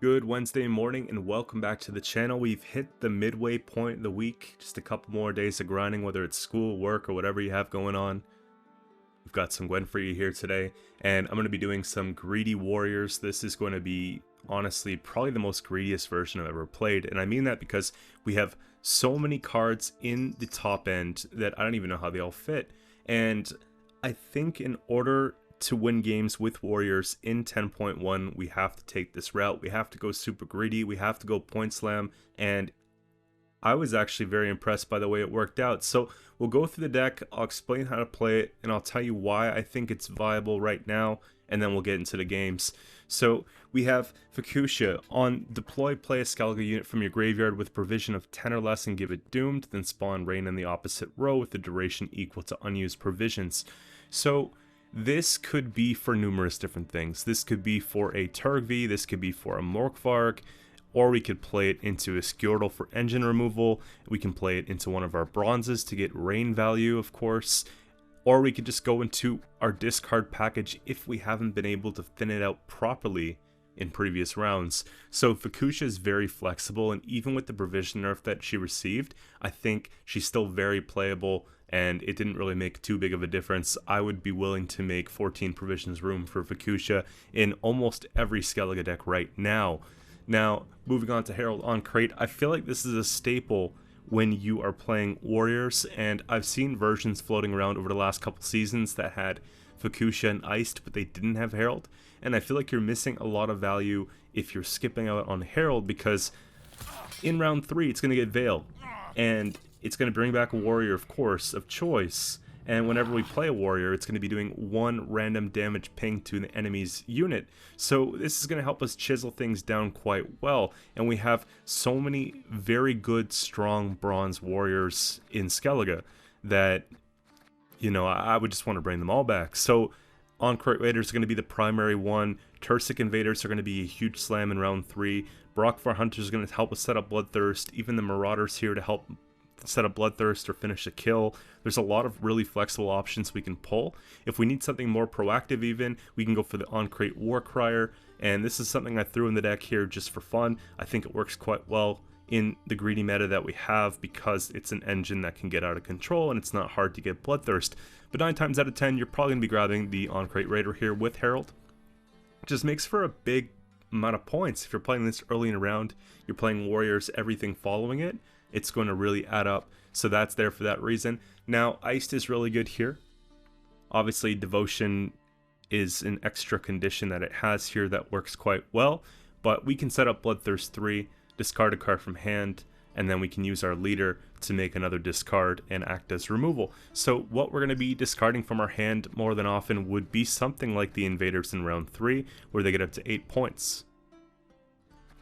Good Wednesday morning and welcome back to the channel. We've hit the midway point of the week, just a couple more days of grinding, whether it's school, work, or whatever you have going on. We've got some Gwent for you here today, and I'm going to be doing some greedy warriors. This is going to be, honestly, probably the most greediest version I've ever played, and I mean that because we have so many cards in the top end that I don't even know how they all fit, and I think in order to win games with warriors in 10.1, we have to take this route. We have to go super greedy, we have to go point slam, and I was actually very impressed by the way it worked out. So we'll go through the deck, I'll explain how to play it, and I'll tell you why I think it's viable right now, and then we'll get into the games. So we have Fukusha. On deploy, play a Skellige unit from your graveyard with provision of 10 or less and give it doomed, then spawn rain in the opposite row with the duration equal to unused provisions. So this could be for numerous different things. This could be for a Turgvi, this could be for a Morkvarg, or we could play it into a Scoia'tael for engine removal. We can play it into one of our bronzes to get rain value, of course. Or we could just go into our discard package if we haven't been able to thin it out properly in previous rounds. So Fukusha is very flexible, and even with the provision nerf that she received, I think she's still very playable, and it didn't really make too big of a difference. I would be willing to make 14 provisions room for Fukusha in almost every Skellige deck right now. Now, moving on to Herald on Crate, I feel like this is a staple when you are playing warriors, and I've seen versions floating around over the last couple seasons that had Fukusha and Eist, but they didn't have Herald, and I feel like you're missing a lot of value if you're skipping out on Herald, because in round 3 it's going to get Veil, and it's going to bring back a warrior, of course, of choice, and whenever we play a warrior, it's going to be doing one random damage ping to the enemy's unit. So this is going to help us chisel things down quite well, and we have so many very good, strong bronze warriors in Skellige that, you know, I would just want to bring them all back. So On-Crate Raiders are going to be the primary one. Tursic Invaders are going to be a huge slam in round 3. Brockvar Hunters are going to help us set up Bloodthirst. Even the Marauders here to help set up Bloodthirst or finish a kill. There's a lot of really flexible options we can pull. If we need something more proactive even, we can go for the On-Crate Warcrier, and this is something I threw in the deck here just for fun. I think it works quite well in the greedy meta that we have because it's an engine that can get out of control and it's not hard to get Bloodthirst. But 9 times out of 10, you're probably going to be grabbing the On-Crate Raider here with Herald. It just makes for a big amount of points. If you're playing this early in a round, you're playing warriors, everything following it, it's going to really add up. So that's there for that reason. Now, Eist is really good here. Obviously, Devotion is an extra condition that it has here that works quite well. But we can set up Bloodthirst 3, discard a card from hand, and then we can use our leader to make another discard and act as removal. So what we're going to be discarding from our hand more than often would be something like the Invaders in round 3, where they get up to 8 points.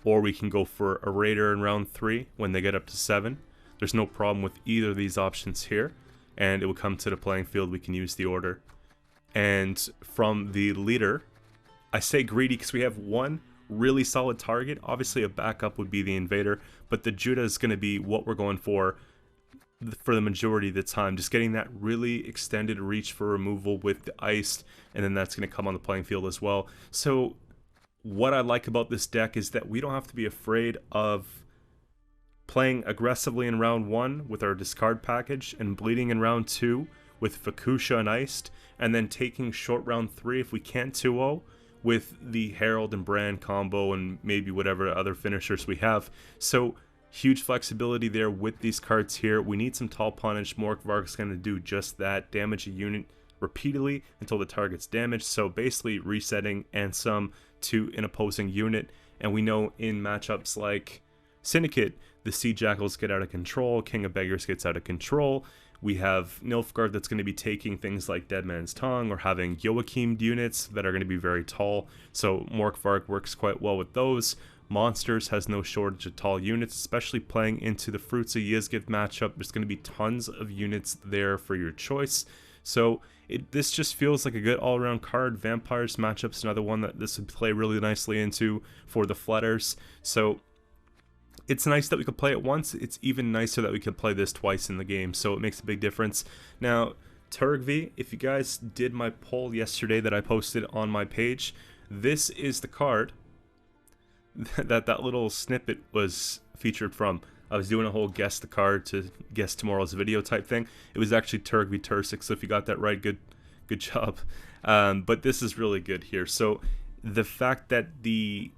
Or we can go for a Raider in round 3 when they get up to 7. There's no problem with either of these options here, and it will come to the playing field. We can use the order. And from the leader, I say greedy because we have one really solid target. Obviously a backup would be the Invader, but the Judah is going to be what we're going for the majority of the time. Just getting that really extended reach for removal with the Eist, and then that's going to come on the playing field as well. So what I like about this deck is that we don't have to be afraid of playing aggressively in round 1 with our discard package and bleeding in round 2 with Fukusha and Eist, and then taking short round 3 if we can't 2-0 with the Herald and Brand combo and maybe whatever other finishers we have. So huge flexibility there with these cards here. We need some tall punish. Morkvarg is going to do just that, damage a unit repeatedly until the target's damaged, so basically resetting and some to an opposing unit. And we know in matchups like Syndicate, the Sea Jackals get out of control, King of Beggars gets out of control. We have Nilfgaard that's going to be taking things like Dead Man's Tongue or having Joachim units that are going to be very tall, so Morkvarg works quite well with those. Monsters has no shortage of tall units, especially playing into the Fruits of Yizgith matchup. There's going to be tons of units there for your choice. So this just feels like a good all-around card. Vampires matchup's another one that this would play really nicely into for the Flutters. So it's nice that we could play it once. It's even nicer that we could play this twice in the game, so it makes a big difference. Now, Turgvi, if you guys did my poll yesterday that I posted on my page, this is the card that little snippet was featured from. I was doing a whole guess the card to guess tomorrow's video type thing. It was actually Turg v Tursik, so if you got that right, good job. But this is really good here. So the fact that the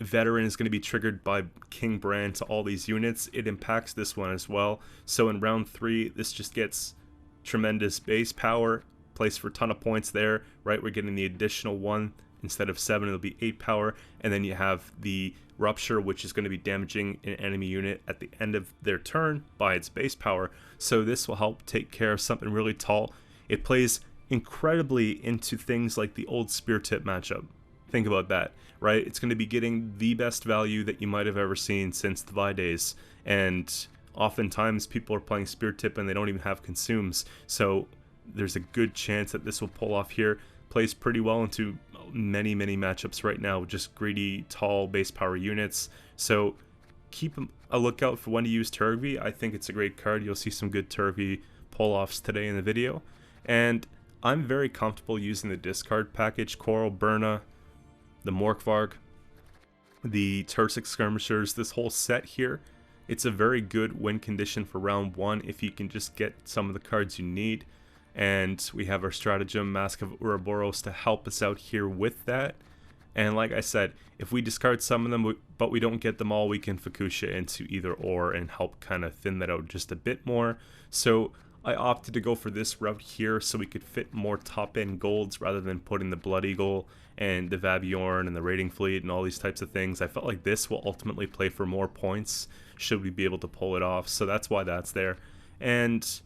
veteran is going to be triggered by King Bran to all these units, it impacts this one as well. So in round 3, this just gets tremendous base power, plays for a ton of points there, right? We're getting the additional 1 instead of 7, it'll be 8 power, and then you have the Rupture, which is going to be damaging an enemy unit at the end of their turn by its base power. So this will help take care of something really tall. It plays incredibly into things like the old Spear Tip matchup. Think about that, right? It's going to be getting the best value that you might have ever seen since the Vi days, and oftentimes people are playing Spear Tip and they don't even have consumes, so there's a good chance that this will pull off here. Plays pretty well into many matchups right now with just greedy, tall base power units, so keep a lookout for when to use Turgvi. I think it's a great card. You'll see some good Turgvi pull-offs today in the video, and I'm very comfortable using the discard package, Coral, Berna, the Morkvarg, the Tursik Skirmishers, this whole set here. It's a very good win condition for round 1 if you can just get some of the cards you need. And we have our Stratagem, Mask of Ouroboros, to help us out here with that. And like I said, if we discard some of them but we don't get them all, we can Fukusha into either or and help kind of thin that out just a bit more. So I opted to go for this route here so we could fit more top end golds rather than putting the Blood Eagle and the Vabjorn and the Raiding Fleet and all these types of things. I felt like this will ultimately play for more points should we be able to pull it off, so that's why that's there. And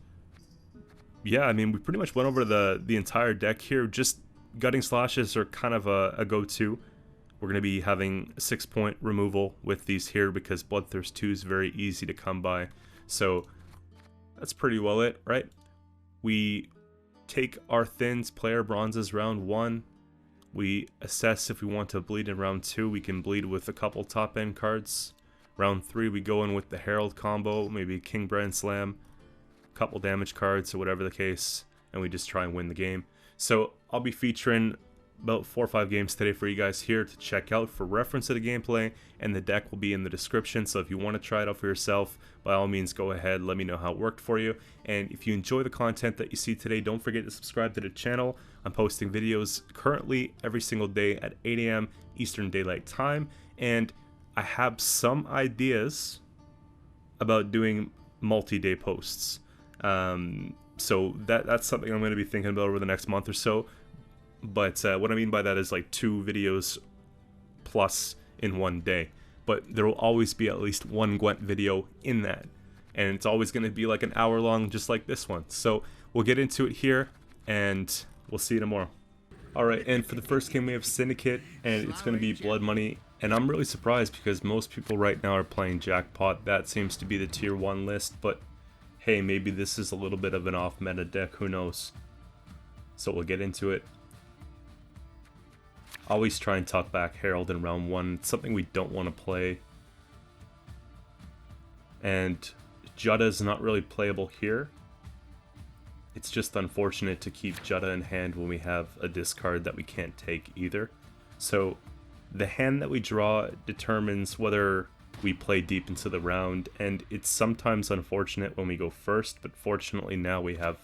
yeah, I mean, we pretty much went over the entire deck here. Just Gutting Slashes are kind of a go-to. We're going to be having 6-point removal with these here because Bloodthirst 2 is very easy to come by. So that's pretty well it, right? We take our Thins, play our Bronzes round 1. We assess if we want to bleed in round 2. We can bleed with a couple top-end cards. Round 3, we go in with the Herald combo, maybe King Bran Slam, couple damage cards or whatever the case, and we just try and win the game. So I'll be featuring about 4 or 5 games today for you guys here to check out for reference of the gameplay, and the deck will be in the description, so if you want to try it out for yourself, by all means go ahead, let me know how it worked for you. And if you enjoy the content that you see today, don't forget to subscribe to the channel. I'm posting videos currently every single day at 8 AM Eastern Daylight Time, and I have some ideas about doing multi-day posts. So that's something I'm going to be thinking about over the next month or so. But what I mean by that is like 2 videos plus in one day. But there will always be at least one Gwent video in that. And it's always going to be like an hour long, just like this one. So we'll get into it here, and we'll see you tomorrow. Alright, and for the first game we have Syndicate, and it's going to be Blood Money. And I'm really surprised because most people right now are playing Jackpot. That seems to be the tier 1 list, but hey, maybe this is a little bit of an off-meta deck, who knows. So we'll get into it. Always try and tuck back Herald in round 1. It's something we don't want to play. And Jutta is not really playable here. It's just unfortunate to keep Jutta in hand when we have a discard that we can't take either. So the hand that we draw determines whether we play deep into the round, and it's sometimes unfortunate when we go first, but fortunately now we have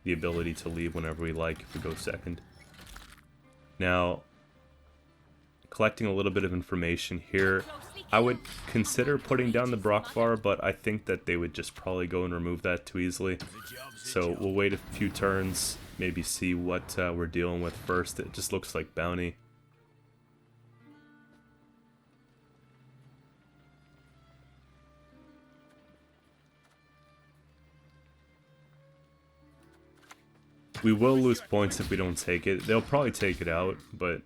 the ability to leave whenever we like if we go second. Now, collecting a little bit of information here, I would consider putting down the Brockvar, but I think that they would just probably go and remove that too easily. So we'll wait a few turns, maybe see what we're dealing with first. It just looks like Bounty. We will lose points if we don't take it. They'll probably take it out, but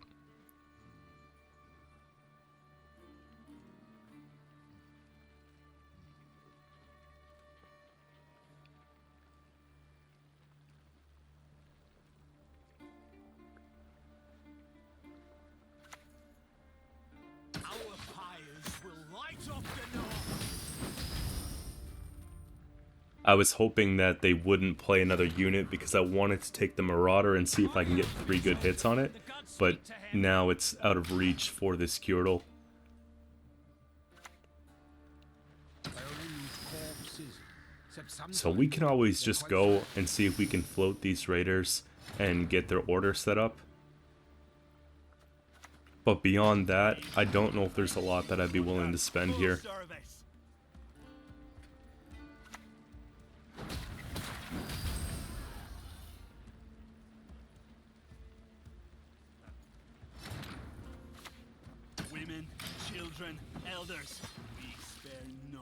I was hoping that they wouldn't play another unit because I wanted to take the Marauder and see if I can get 3 good hits on it, but now it's out of reach for this Qcento. So we can always just go and see if we can float these raiders and get their order set up. But beyond that, I don't know if there's a lot that I'd be willing to spend here. Women, children, elders, we spare none.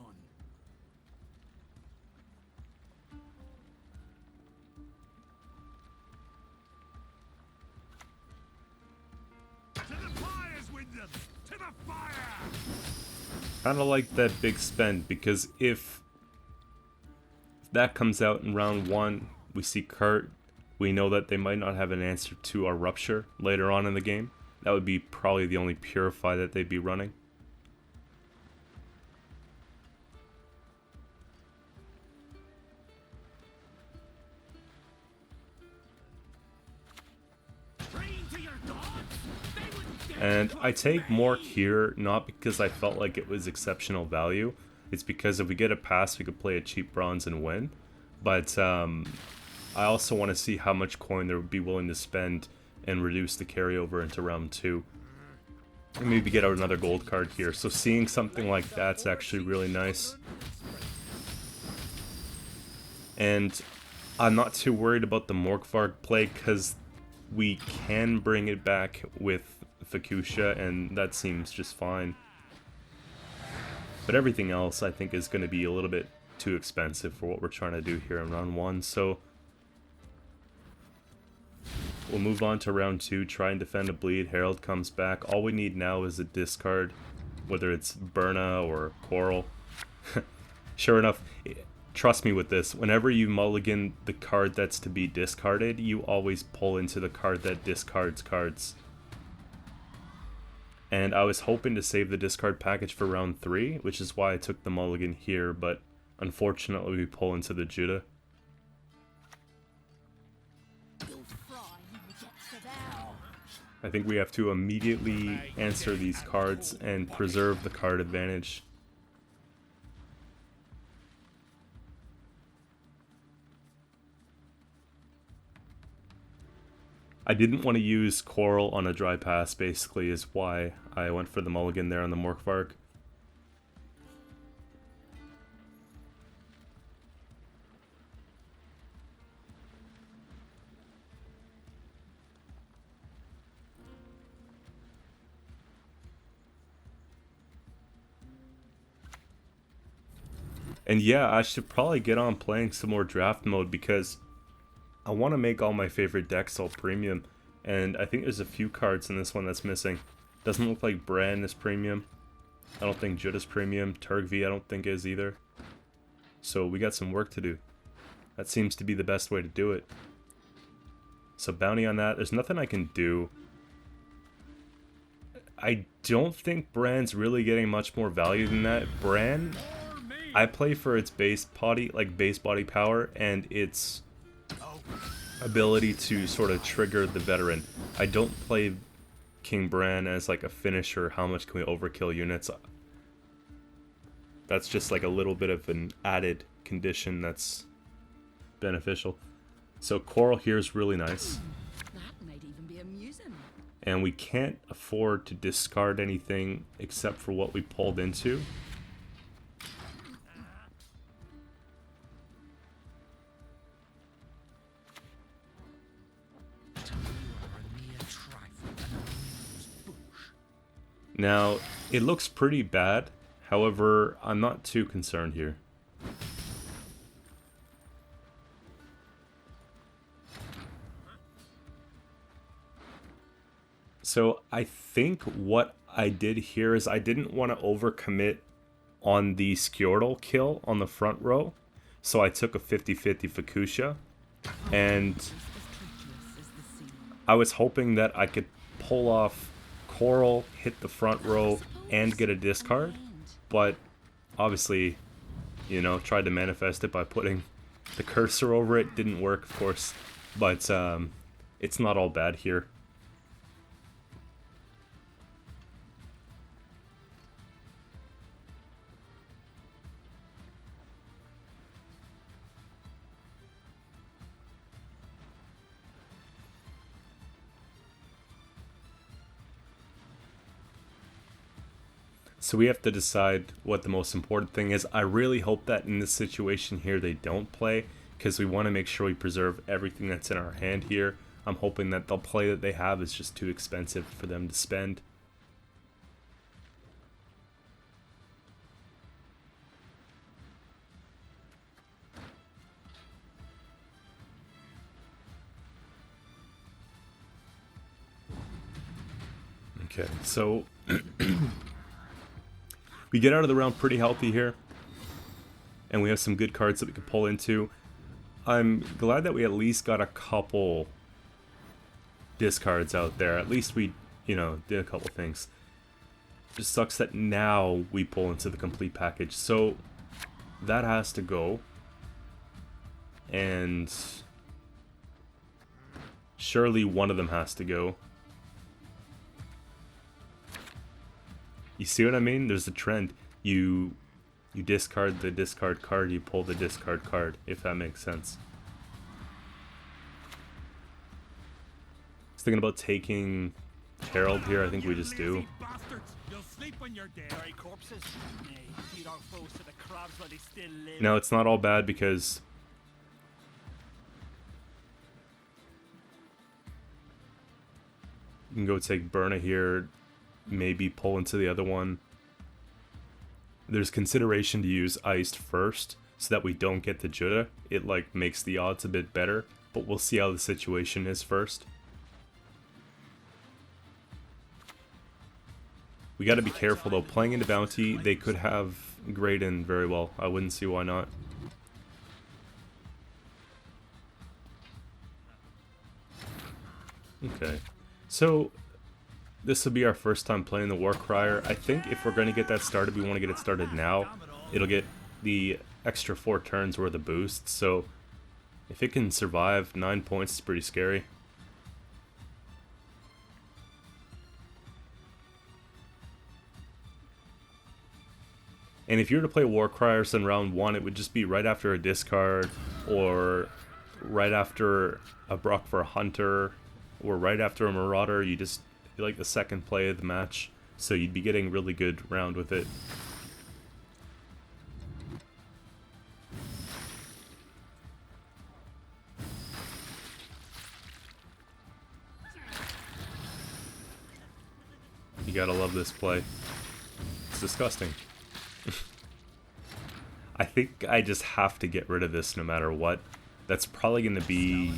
Kind of like that big spend, because if that comes out in round 1, we see Kurt, we know that they might not have an answer to our Rupture later on in the game. That would be probably the only Purify that they'd be running. And I take Mork here, not because I felt like it was exceptional value. It's because if we get a pass, we could play a cheap bronze and win. But I also want to see how much coin they would be willing to spend and reduce the carryover into round 2. And maybe get out another gold card here. So seeing something like that's actually really nice. And I'm not too worried about the Morkvarg play, because we can bring it back with Fukusha, and that seems just fine. But everything else I think is going to be a little bit too expensive for what we're trying to do here in round 1, so we'll move on to round 2, try and defend a bleed. Herald comes back. All we need now is a discard, whether it's Berna or Coral. Sure enough, trust me with this, whenever you mulligan the card that's to be discarded, you always pull into the card that discards cards. And I was hoping to save the discard package for round 3, which is why I took the mulligan here, but unfortunately we pull into the Judah. I think we have to immediately answer these cards and preserve the card advantage. I didn't want to use Coral on a dry pass, basically, is why I went for the mulligan there on the Morkvarg. And yeah, I should probably get on playing some more draft mode, because I want to make all my favorite decks all premium, and I think there's a few cards in this one that's missing. Doesn't look like Bran is premium. I don't think Judah's premium. Turgvi I don't think is either. So we got some work to do. That seems to be the best way to do it. So bounty on that. There's nothing I can do. I don't think Bran's really getting much more value than that. Bran, I play for its base body power, and its ability to sort of trigger the veteran. I don't play King Bran as like a finisher. How much can we overkill units? That's just like a little bit of an added condition that's beneficial. So Coral here is really nice. That might even be amusing. And we can't afford to discard anything except for what we pulled into. Now, it looks pretty bad, however, I'm not too concerned here. So I think what I did here is I didn't want to overcommit on the Scoia'tael kill on the front row, so I took a 50-50 Fukusha, and I was hoping that I could pull off Coral, hit the front row, and get a discard, but obviously, you know, tried to manifest it by putting the cursor over it. Didn't work, of course, but it's not all bad here. So we have to decide what the most important thing is. I really hope that in this situation here they don't play, because we want to make sure we preserve everything that's in our hand here. I'm hoping that the play that they have is just too expensive for them to spend. Okay, so we get out of the round pretty healthy here, and we have some good cards that we can pull into. I'm glad that we at least got a couple discards out there. At least we, you know, did a couple things. Just sucks that now we pull into the complete package. So that has to go. And surely one of them has to go. You see what I mean? There's a trend. You discard the discard card, you pull the discard card, if that makes sense. I was thinking about taking Herald here. I think we just do. No, it's not all bad because you can go take Burna here, maybe pull into the other one. There's consideration to use Eist first so that we don't get the Judah. It like makes the odds a bit better, but we'll see how the situation is first. We got to be careful though. Playing into Bounty, they could have Graydon very well. I wouldn't see why not. Okay, so this will be our first time playing the Warcrier. I think if we're going to get that started, we want to get it started now. It'll get the extra 4 turns worth of boost, so if it can survive 9 points, it's pretty scary. And if you were to play Warcriers in round 1, it would just be right after a discard, or right after a Brock for a Hunter, or right after a Marauder. You just like the second play of the match, so you'd be getting really good round with it. You gotta love this play. It's disgusting. I think I just have to get rid of this no matter what. That's probably going to be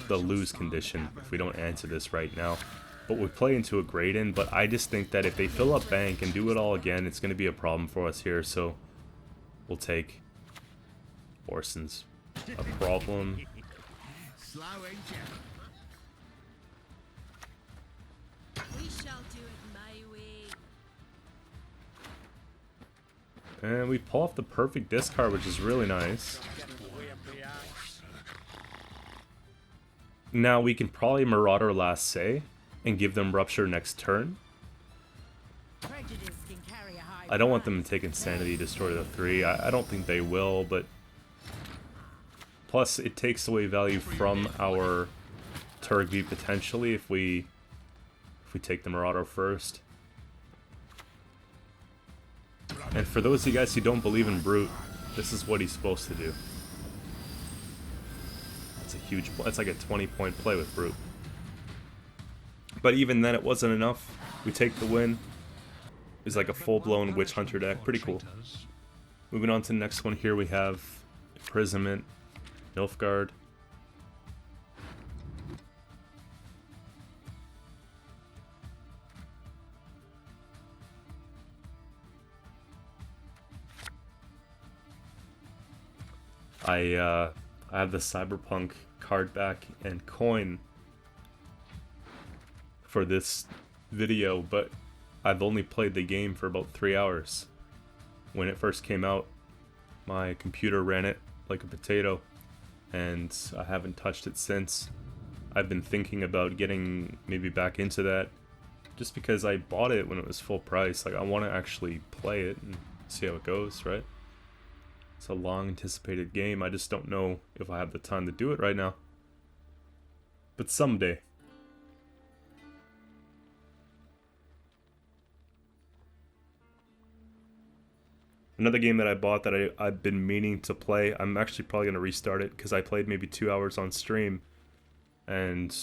the lose condition if we don't answer this right now. But we play into a Graydon, but I just think that if they fill up bank and do it all again, it's going to be a problem for us here, so we'll take Orson's a problem. We shall do it my way. And we pull off the perfect discard, which is really nice. Now we can probably Marauder last say and give them Rupture next turn. I don't want them to take Insanity, destroy the 3. I don't think they will, but plus it takes away value from our Turgvi potentially if we take the Marauder first. And for those of you guys who don't believe in Brute, this is what he's supposed to do. It's a huge play. It's like a 20-point play with Brute. But even then, it wasn't enough. We take the win. It's like a full-blown Witch Hunter deck. Pretty cool. Moving on to the next one here, we have Imprisonment, Nilfgaard. I have the Cyberpunk card back and coin for this video, but I've only played the game for about 3 hours. When it first came out, my computer ran it like a potato, and I haven't touched it since. I've been thinking about getting maybe back into that, just because I bought it when it was full price. Like, I want to actually play it and see how it goes, right? It's a long anticipated game. I just don't know if I have the time to do it right now. But someday. Another game that I bought that I've been meaning to play. I'm actually probably going to restart it because I played maybe 2 hours on stream. And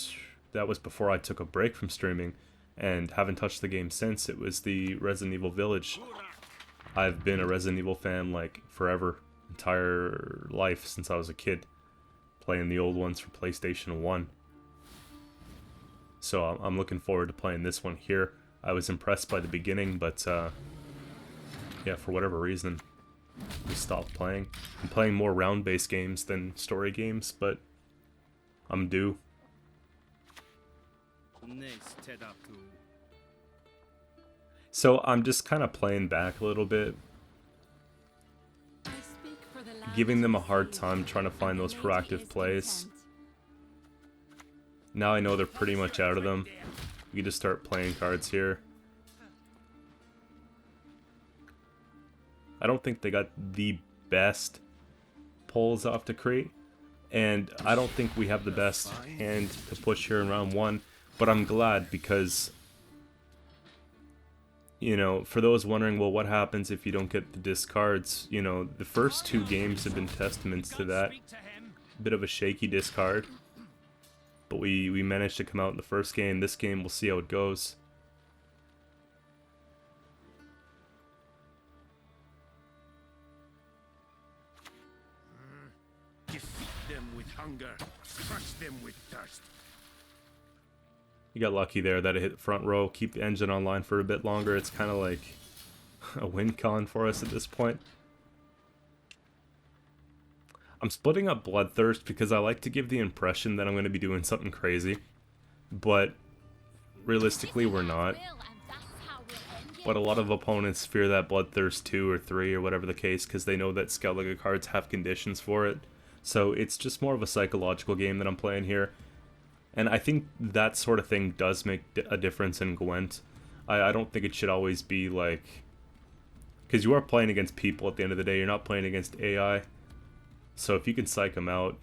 that was before I took a break from streaming. And haven't touched the game since. It was the Resident Evil Village. I've been a Resident Evil fan like forever. Entire life since I was a kid. Playing the old ones for PlayStation 1. So I'm looking forward to playing this one here. I was impressed by the beginning, but yeah, for whatever reason, we stopped playing. I'm playing more round-based games than story games, but I'm due. So I'm just kind of playing back a little bit, giving them a hard time trying to find those proactive plays. Now I know they're pretty much out of them. We can just start playing cards here. I don't think they got the best pulls off to create, and I don't think we have the best hand to push here in round 1, but I'm glad because, you know, for those wondering, well, what happens if you don't get the discards? You know, the first 2 games have been testaments to that. Bit of a shaky discard, but we managed to come out in the first game. This game, we'll see how it goes. Hunger, crush them with thirst. You got lucky there that it hit front row. Keep the engine online for a bit longer. It's kind of like a win con for us at this point. I'm splitting up Bloodthirst because I like to give the impression that I'm going to be doing something crazy, but realistically we're not. But a lot of opponents fear that Bloodthirst 2 or 3 or whatever the case because they know that Skellige cards have conditions for it. So it's just more of a psychological game that I'm playing here. And I think that sort of thing does make a difference in Gwent. I don't think it should always be like... Because you are playing against people at the end of the day, you're not playing against AI. So if you can psych them out...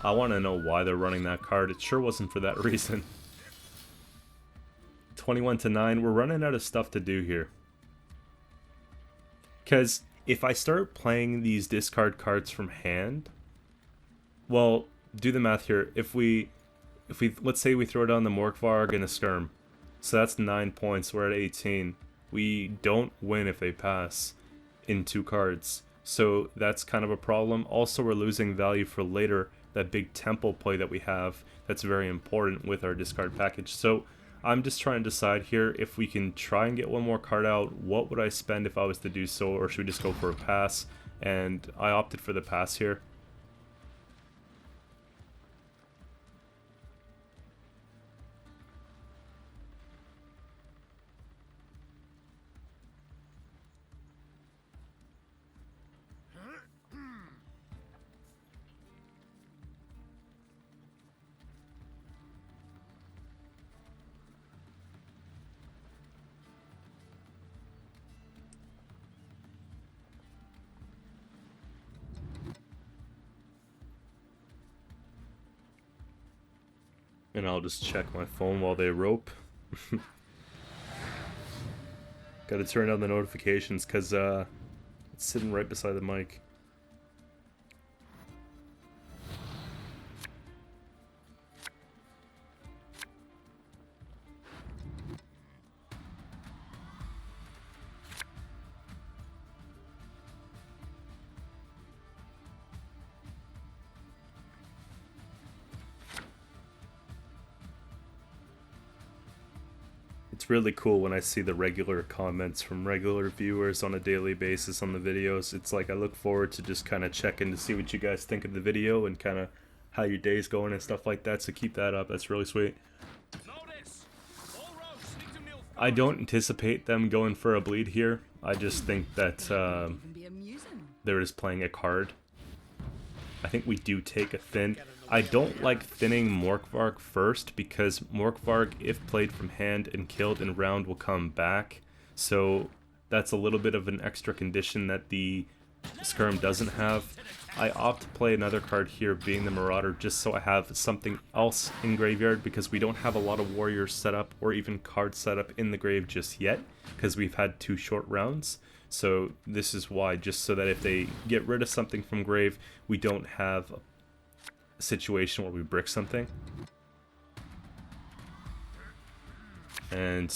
I want to know why they're running that card. It sure wasn't for that reason. 21-9. We're running out of stuff to do here. Because if I start playing these discard cards from hand, well, do the math here. If we let's say we throw down the Morkvarg and a Skirm, so that's 9 points. We're at 18. We don't win if they pass in 2 cards, so that's kind of a problem. Also, we're losing value for later. That big temple play that we have, that's very important with our discard package. So I'm just trying to decide here if we can try and get one more card out. What would I spend if I was to do so, or should we just go for a pass? And I opted for the pass here. And I'll just check my phone while they rope. Gotta turn on the notifications because it's sitting right beside the mic. It's really cool when I see the regular comments from regular viewers on a daily basis on the videos. It's like I look forward to just kind of checking to see what you guys think of the video and kind of how your day's going and stuff like that, so keep that up. That's really sweet. I don't anticipate them going for a bleed here. I just think that they're just playing a card. I think we do take a thin. I don't like thinning Morkvarg first because Morkvarg, if played from hand and killed in round, will come back. So that's a little bit of an extra condition that the Skirm doesn't have. I opt to play another card here, being the Marauder, just so I have something else in graveyard, because we don't have a lot of warriors set up or even cards set up in the grave just yet, because we've had 2 short rounds. So this is why, just so that if they get rid of something from grave, we don't have a situation where we brick something. And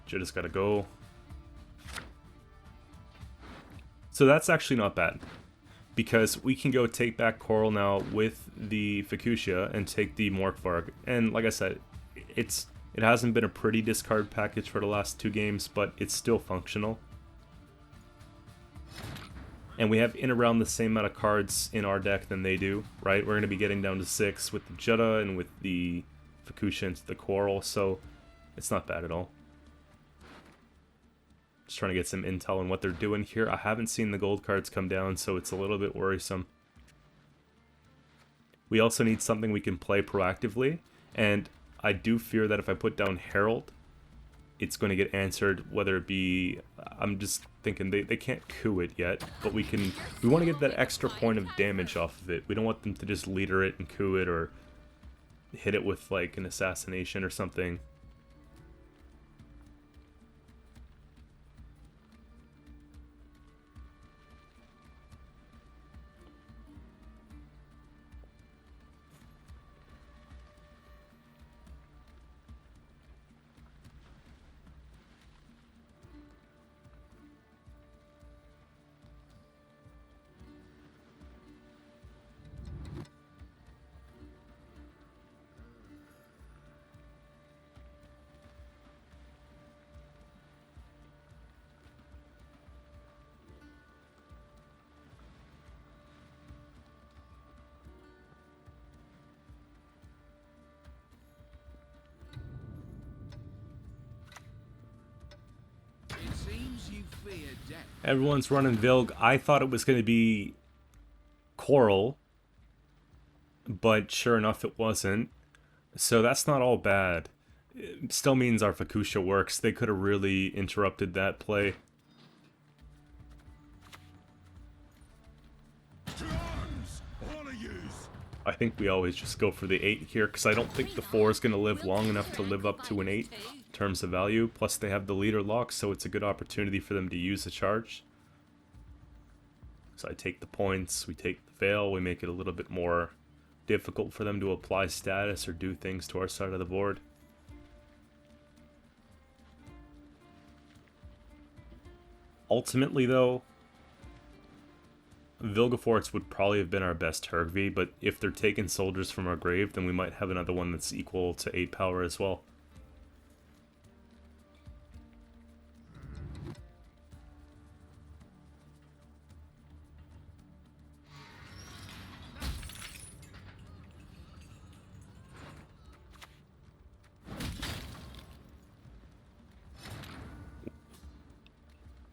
just gotta go. So that's actually not bad, because we can go take back Coral now with the Fuchsia and take the Morkvarg. And like I said, it hasn't been a pretty discard package for the last 2 games, but it's still functional. And we have in around the same amount of cards in our deck than they do, right? We're going to be getting down to 6 with the Jutta and with the Fuchsia into the Coral, so it's not bad at all. Just trying to get some intel on what they're doing here. I haven't seen the gold cards come down, so it's a little bit worrisome. We also need something we can play proactively, and I do fear that if I put down Herald, it's going to get answered, whether it be... I'm just thinking they can't coup it yet, but we want to get that extra point of damage off of it. We don't want them to just leader it and coup it, or hit it with like an assassination or something. Everyone's running Vilg. I thought it was going to be Coral, but sure enough it wasn't. So that's not all bad. It still means our Fuchsia works. They could have really interrupted that play. I think we always just go for the 8 here, because I don't think the 4 is going to live long enough to live up to an 8 in terms of value. Plus they have the leader lock, so it's a good opportunity for them to use the charge. So I take the points, we take the veil, we make it a little bit more difficult for them to apply status or do things to our side of the board. Ultimately though, Vilgefortz would probably have been our best Hergvi, but if they're taking soldiers from our grave, then we might have another one that's equal to 8 power as well.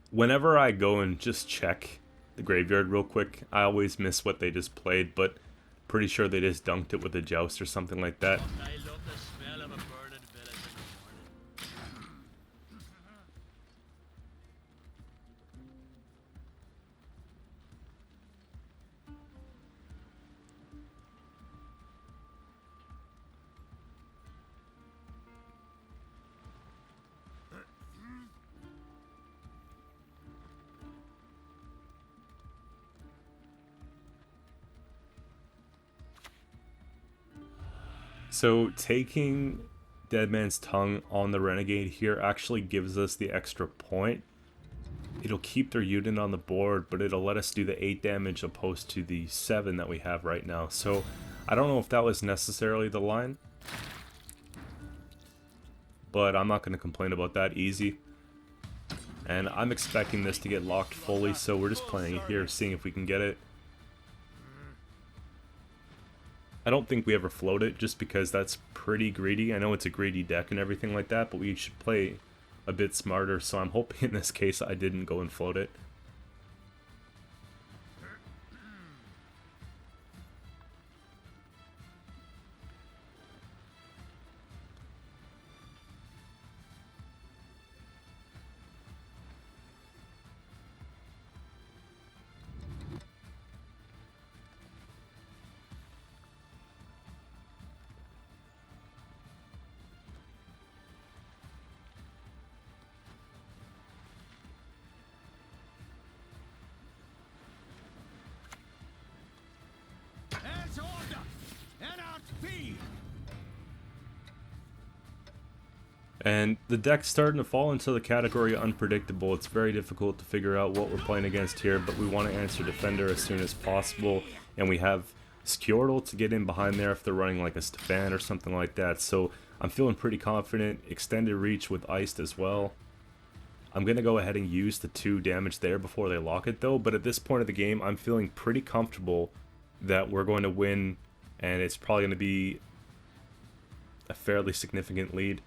Whenever I go and just check the graveyard real quick, I always miss what they just played, but pretty sure they just dunked it with a joust or something like that. I love the smell of a burning village in the morning. So taking Deadman's Tongue on the Renegade here actually gives us the extra point. It'll keep their unit on the board, but it'll let us do the 8 damage opposed to the 7 that we have right now. So I don't know if that was necessarily the line, but I'm not going to complain about that. Easy. And I'm expecting this to get locked fully, so we're just playing it here, seeing if we can get it. I don't think we ever float it, just because that's pretty greedy. I know it's a greedy deck and everything like that, but we should play a bit smarter, so I'm hoping in this case I didn't go and float it. And the deck's starting to fall into the category unpredictable. It's very difficult to figure out what we're playing against here, but we want to answer defender as soon as possible. And we have Scoia'tael to get in behind there if they're running like a Stefan or something like that. So I'm feeling pretty confident. Extended reach with Eist as well. I'm going to go ahead and use the 2 damage there before they lock it though. But at this point of the game, I'm feeling pretty comfortable that we're going to win. And it's probably going to be a fairly significant lead.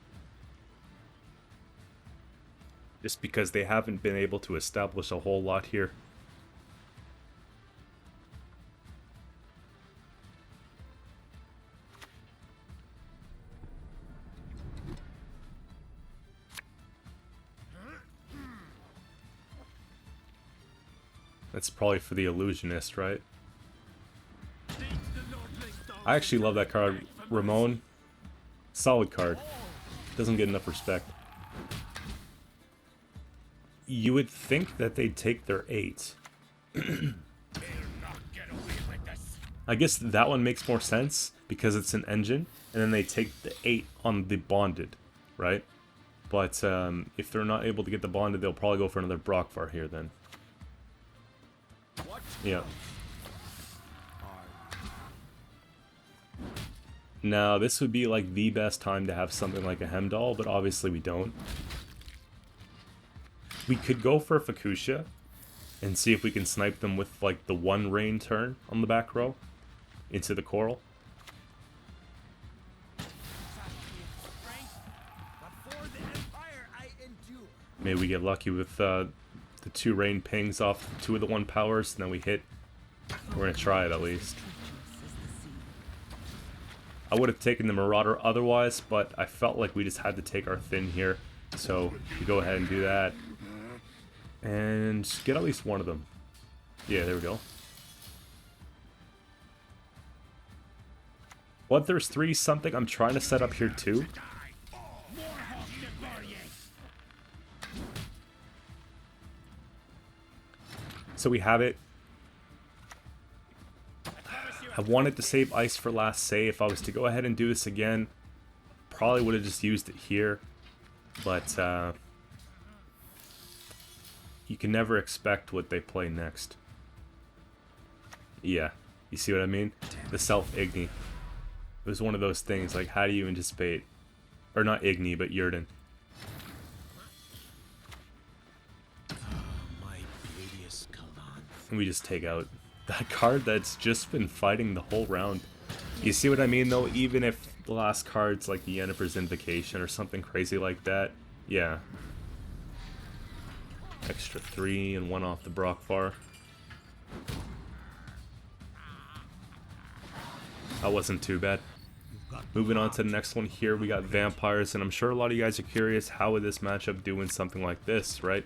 Just because they haven't been able to establish a whole lot here. That's probably for the illusionist, right? I actually love that card. Ramon, solid card. Doesn't get enough respect. You would think that they'd take their 8. I guess that one makes more sense because it's an engine, and then they take the 8 on the bonded, right? But if they're not able to get the bonded, they'll probably go for another Brockvar here then. Yeah. Now, this would be like the best time to have something like a Hemdall, but obviously we don't. We could go for Fukusha and see if we can snipe them with like the 1 rain turn on the back row into the coral. Maybe we get lucky with the 2 rain pings off 2 of the 1 powers, and then we hit. We're going to try it at least. I would have taken the Marauder otherwise, but I felt like we just had to take our Thin here. So we go ahead and do that. And get at least one of them. Yeah, there we go. What, there's 3 something I'm trying to set up here too? So we have it. I wanted to save Eist for last say. If I was to go ahead and do this again, probably would have just used it here. But you can never expect what they play next. Yeah, you see what I mean? The self-Igni. It was one of those things, like how do you anticipate? Or not Igni, but Yurden. And we just take out that card that's just been fighting the whole round. You see what I mean though? Even if the last card's like the Yennefer's Invocation or something crazy like that, yeah. Extra 3 and 1 off the Brockvar. That wasn't too bad. Moving on to the next one here, we got Vampires, and I'm sure a lot of you guys are curious, how would this matchup do in something like this, right?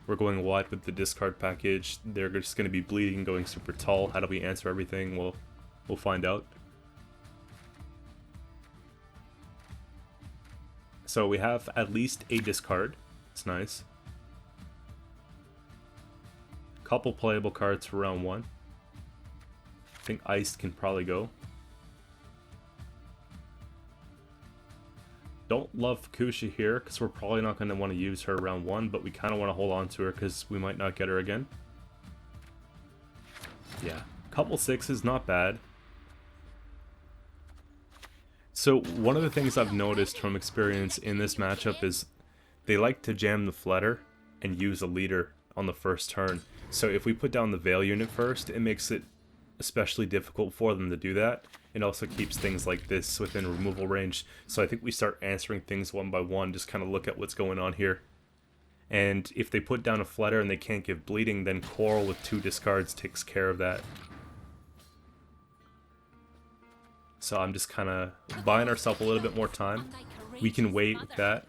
We're going wide with the discard package. They're just going to be bleeding, going super tall. How do we answer everything? We'll find out. So we have at least a discard. It's nice. Couple playable cards for round 1. I think Eist can probably go. Don't love Fukusha here, because we're probably not going to want to use her round 1, but we kind of want to hold on to her, because we might not get her again. Yeah, couple 6s, not bad. So, one of the things I've noticed from experience in this matchup is they like to jam the Flutter and use a leader on the first turn. So if we put down the Veil unit first, it makes it especially difficult for them to do that. It also keeps things like this within removal range. So I think we start answering things one by one, just kind of look at what's going on here. And if they put down a Flutter and they can't give bleeding, then Coral with 2 discards takes care of that. So I'm just kind of buying ourselves a little bit more time. We can wait with that.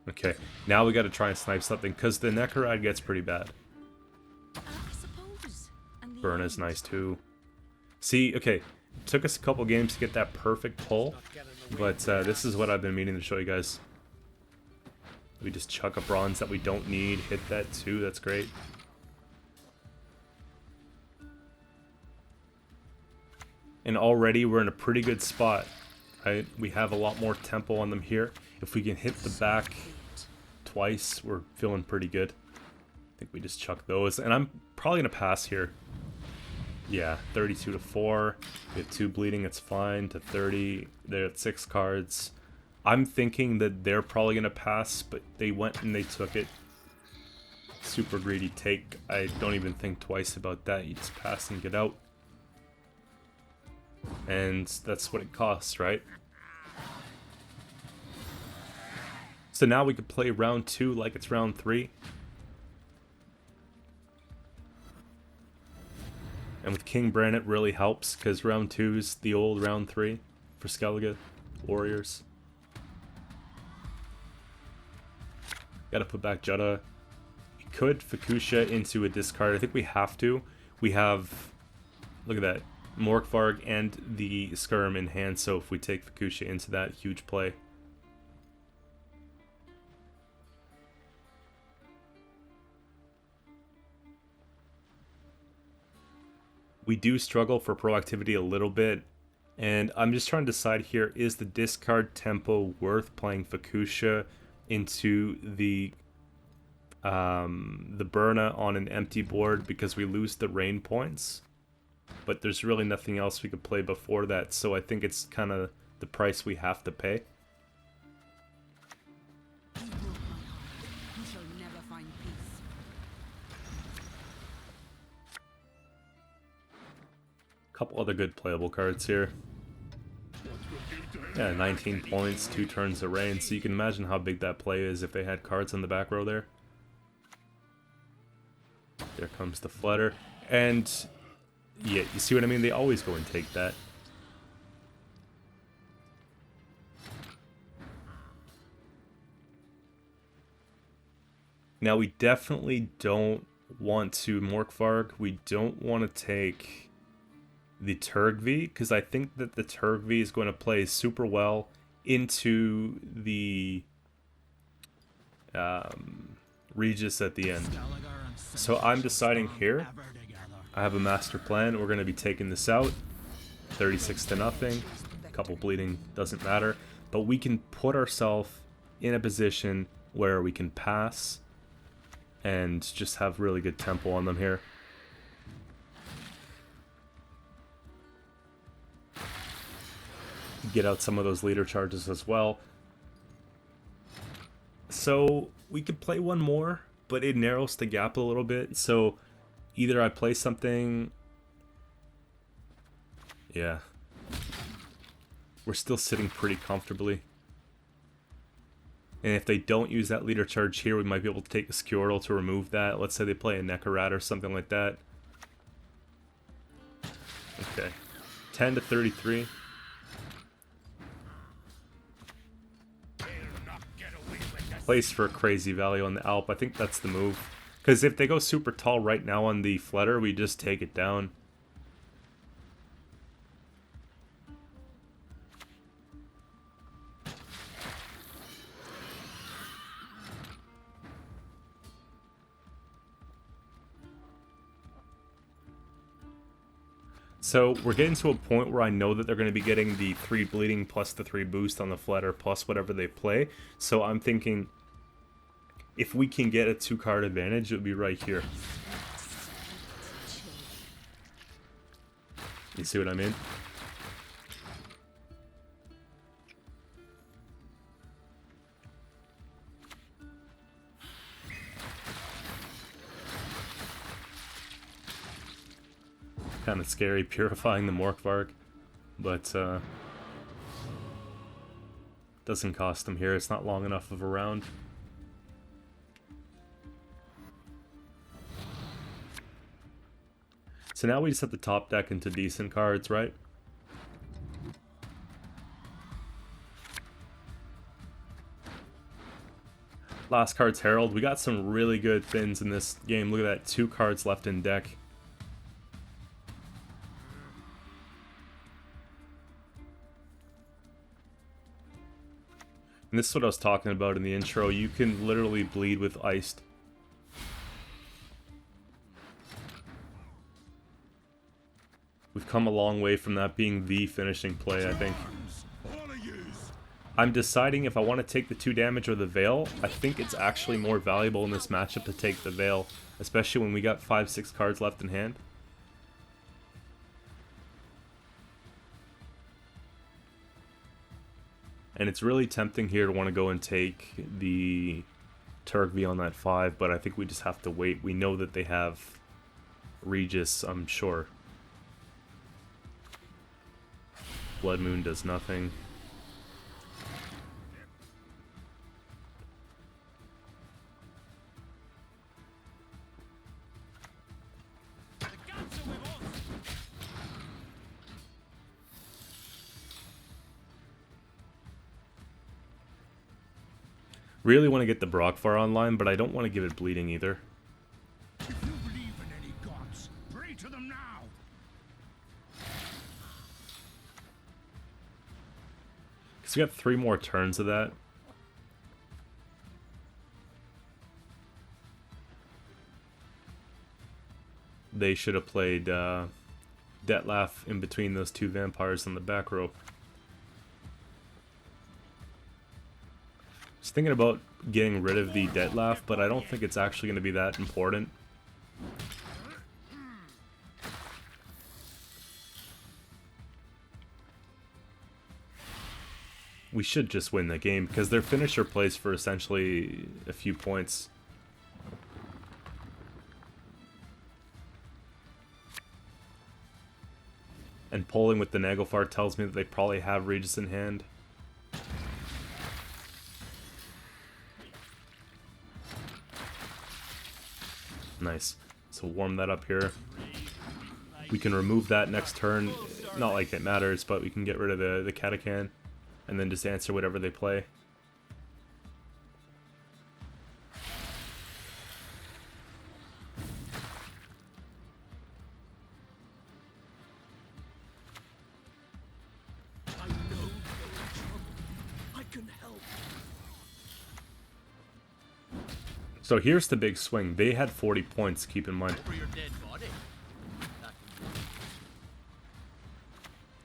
Okay, now we got to try and snipe something, because the Necroride gets pretty bad. Burn is nice too. See, okay, took us a couple games to get that perfect pull, but this is what I've been meaning to show you guys. We just chuck a bronze that we don't need, hit that too, that's great. And already we're in a pretty good spot right? We have a lot more tempo on them here. If we can hit the back twice, we're feeling pretty good. I think we just chuck those. And I'm probably going to pass here. Yeah, 32 to 4. We have 2 bleeding, it's fine. To 30, they're at 6 cards. I'm thinking that they're probably going to pass, but they went and they took it. Super greedy take. I don't even think twice about that. You just pass and get out. And that's what it costs, right? So now we could play round 2 like it's round 3. And with King Bran it really helps, because round 2 is the old round 3 for Skellige warriors. Gotta put back Jutta. We could Fukusha into a discard. I think we have to. We have, look at that, Morkvarg and the Skirm in hand, so if we take Fukusha into that, huge play. We do struggle for proactivity a little bit, and I'm just trying to decide here, is the discard tempo worth playing Fukusha into the Burna on an empty board because we lose the rain points? But there's really nothing else we could play before that, so I think it's kind of the price we have to pay. Couple other good playable cards here. Yeah, 19 points, 2 turns of rain, so you can imagine how big that play is if they had cards in the back row there. There comes the flutter, and yeah, you see what I mean? They always go and take that. Now we definitely don't want to Morkvarg. We don't want to take the Turgvi, because I think that the Turgvi is going to play super well into the Regis at the end. So I'm deciding here. I have a master plan. We're going to be taking this out. 36 to nothing. A couple bleeding, doesn't matter. But we can put ourselves in a position where we can pass and just have really good tempo on them here. Get out some of those leader charges as well. So we could play one more, but it narrows the gap a little bit. So either I play something... Yeah. We're still sitting pretty comfortably. And if they don't use that leader charge here, we might be able to take a Scoia'tael to remove that. Let's say they play a Nekarat or something like that. Okay. 10 to 33. Place for a crazy value on the Alp. I think that's the move. Because if they go super tall right now on the Flutter, we just take it down. So we're getting to a point where I know that they're going to be getting the 3 bleeding plus the 3 boost on the Flutter plus whatever they play. So I'm thinking if we can get a 2-card advantage, it would be right here. You see what I mean? Kind of scary purifying the Morkvarg, but doesn't cost them here. It's not long enough of a round. So now we just have to top deck into decent cards, right? Last card's Herald. We got some really good thins in this game. Look at that, 2 cards left in deck. And this is what I was talking about in the intro. You can literally bleed with Eist. We've come a long way from that being the finishing play, I think. All of I'm deciding if I want to take the 2 damage or the Veil. I think it's actually more valuable in this matchup to take the Veil, especially when we got 5-6 cards left in hand. And it's really tempting here to want to go and take the Turkey on that 5, but I think we just have to wait. We know that they have Regis, I'm sure. Blood Moon does nothing. Really want to get the Brockfar online, but I don't want to give it bleeding either. If you believe in any gods, pray to them now. Because we got 3 more turns of that. They should have played Detlef in between those 2 vampires on the back row. I was thinking about getting rid of the Detlef, but I don't think it's actually going to be that important. We should just win the game, because their finisher plays for essentially a few points. And polling with the Naglfar tells me that they probably have Regis in hand. Nice. So warm that up here. We can remove that next turn. Not like it matters, but we can get rid of the Catacan. And then just answer whatever they play. I know you're in trouble. I can help. So here's the big swing. They had 40 points, keep in mind. For your dead body.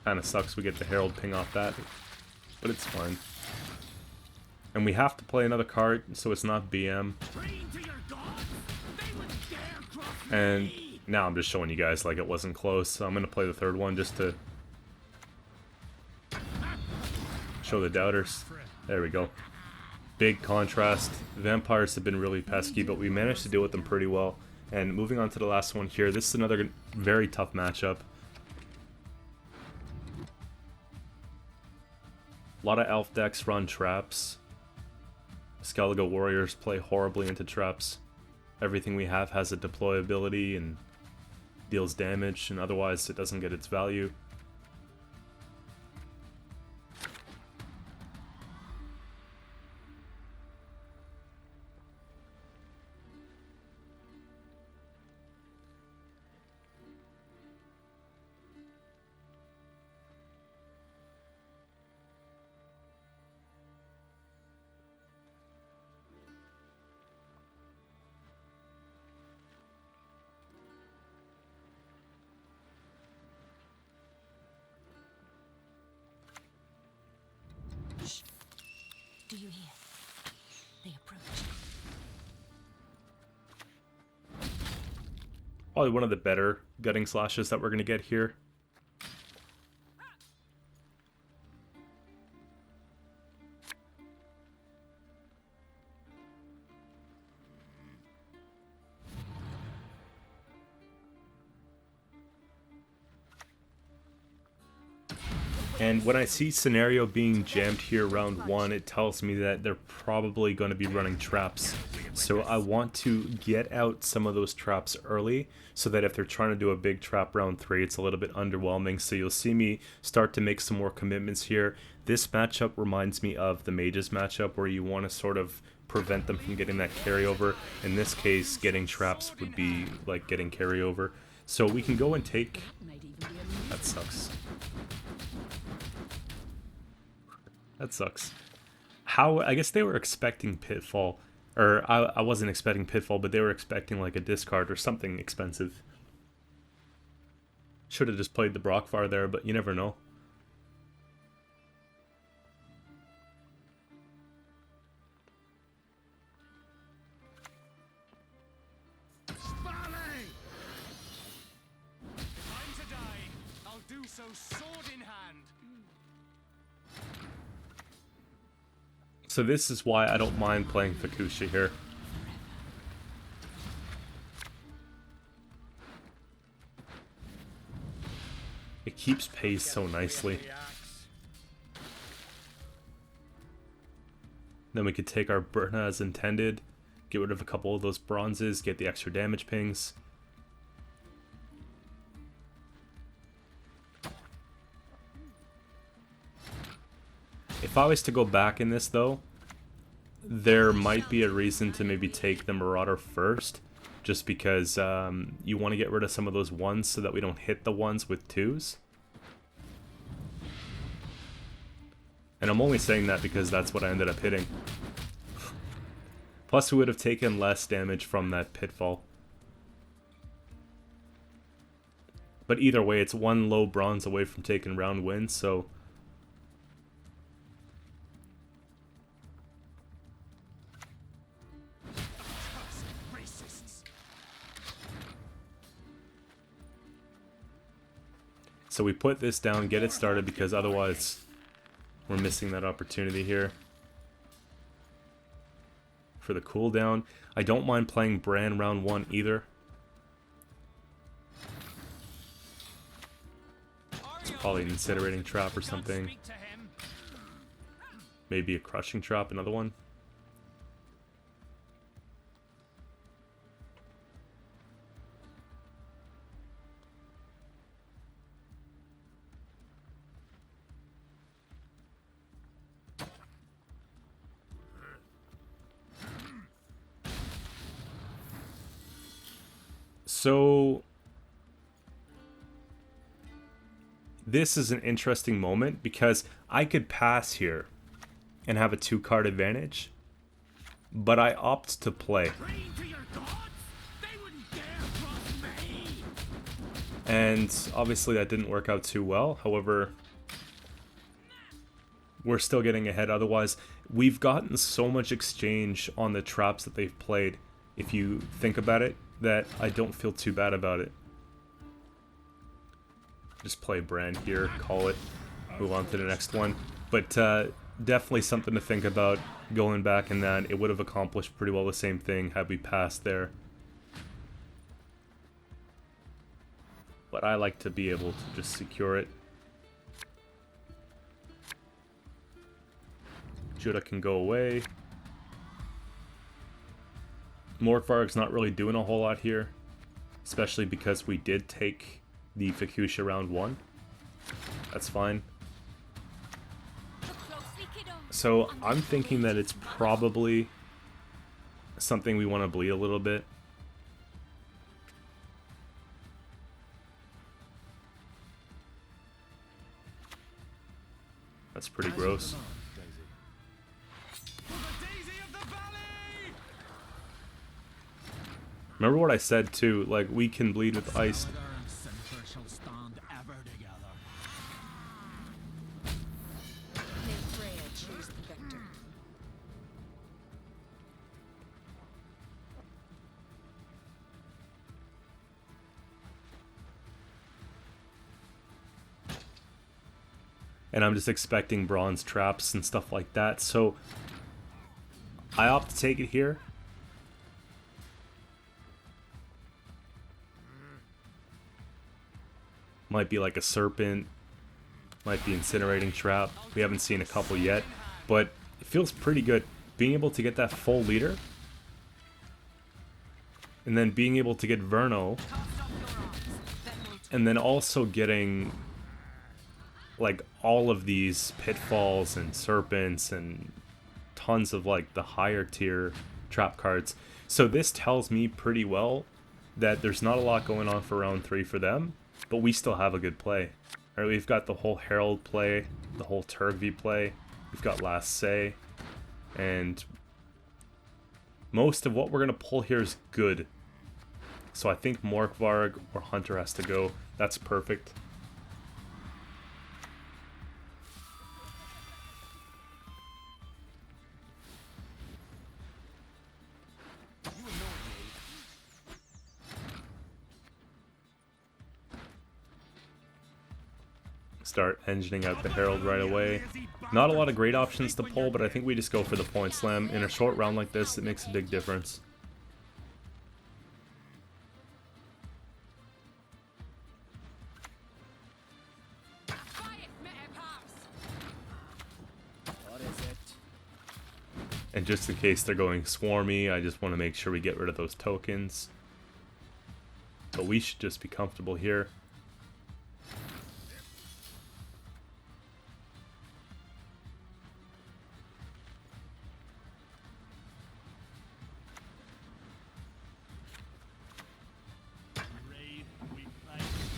Kinda sucks we get the Herald ping off that, but it's fine. And we have to play another card, so it's not BM. Praying to your gods. They would dare cross And me. now I'm just showing you guys like it wasn't close, so I'm gonna play the 3rd one just to show the doubters. There we go. Big contrast. Vampires have been really pesky, but we managed to deal with them pretty well. And moving on to the last one here, this is another very tough matchup. A lot of elf decks run traps. Skellige warriors play horribly into traps. Everything we have has a deployability and deals damage, and otherwise it doesn't get its value. Do you hear? They approach. Probably one of the better gutting slashes that we're going to get here. And when I see scenario being jammed here round 1, it tells me that they're probably going to be running traps. So I want to get out some of those traps early, so that if they're trying to do a big trap round 3, it's a little bit underwhelming. So you'll see me start to make some more commitments here. This matchup reminds me of the Mages matchup, where you want to sort of prevent them from getting that carryover. In this case, getting traps would be like getting carryover. So we can go and take... That sucks. That sucks. How, I guess they were expecting Pitfall, or I wasn't expecting Pitfall, but they were expecting like a discard or something expensive. Should have just played the Brockfar there, but you never know. So sword in hand. So this is why I don't mind playing Fukusha here. It keeps pace so nicely. Then we could take our Burna as intended, get rid of a couple of those bronzes, get the extra damage pings. If I was to go back in this though, there might be a reason to maybe take the Marauder first, just because you want to get rid of some of those ones so that we don't hit the ones with twos. And I'm only saying that because that's what I ended up hitting. Plus we would have taken less damage from that pitfall. But either way, it's one low bronze away from taking round win, so... So we put this down, get it started, because otherwise we're missing that opportunity here. For the cooldown, I don't mind playing Bran round 1 either. It's probably an incinerating trap or something. Maybe a crushing trap, another one. So this is an interesting moment because I could pass here and have a 2-card advantage, but I opt to play. And obviously that didn't work out too well. However, we're still getting ahead. Otherwise, we've gotten so much exchange on the traps that they've played, if you think about it, that I don't feel too bad about it. Just play Bran here, call it, move on to the next one. But definitely something to think about going back in that. It would have accomplished pretty well the same thing had we passed there. But I like to be able to just secure it. Judah can go away. Nilfgaard's not really doing a whole lot here, especially because we did take the Fukusha round 1. That's fine. So I'm thinking that it's probably something we want to bleed a little bit. That's pretty gross. Remember what I said too, like we can bleed with Eist. And I'm just expecting bronze traps and stuff like that, so I opt to take it here. Might be like a serpent, might be incinerating trap. We haven't seen a couple yet, but it feels pretty good. Being able to get that full leader, and then being able to get Verno, and then also getting like all of these pitfalls and serpents and tons of like the higher tier trap cards. So this tells me pretty well that there's not a lot going on for round 3 for them. But we still have a good play. All right, we've got the whole Herald play, the whole Turgvi play. We've got Last Say. And most of what we're going to pull here is good. So I think Nilfgaard or Hunter has to go. That's perfect. Start engineering out the Herald right away. Not a lot of great options to pull, but I think we just go for the point slam. In a short round like this, it makes a big difference. And just in case they're going swarmy, I just want to make sure we get rid of those tokens. But we should just be comfortable here.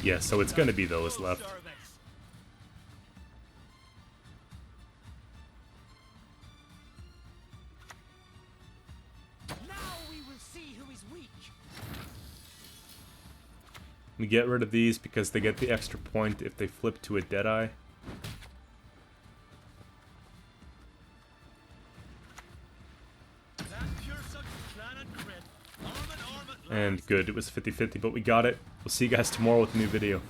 Yeah, so it's going to be those left. We get rid of these because they get the extra point if they flip to a Deadeye. And good, it was 50-50, but we got it. We'll see you guys tomorrow with a new video.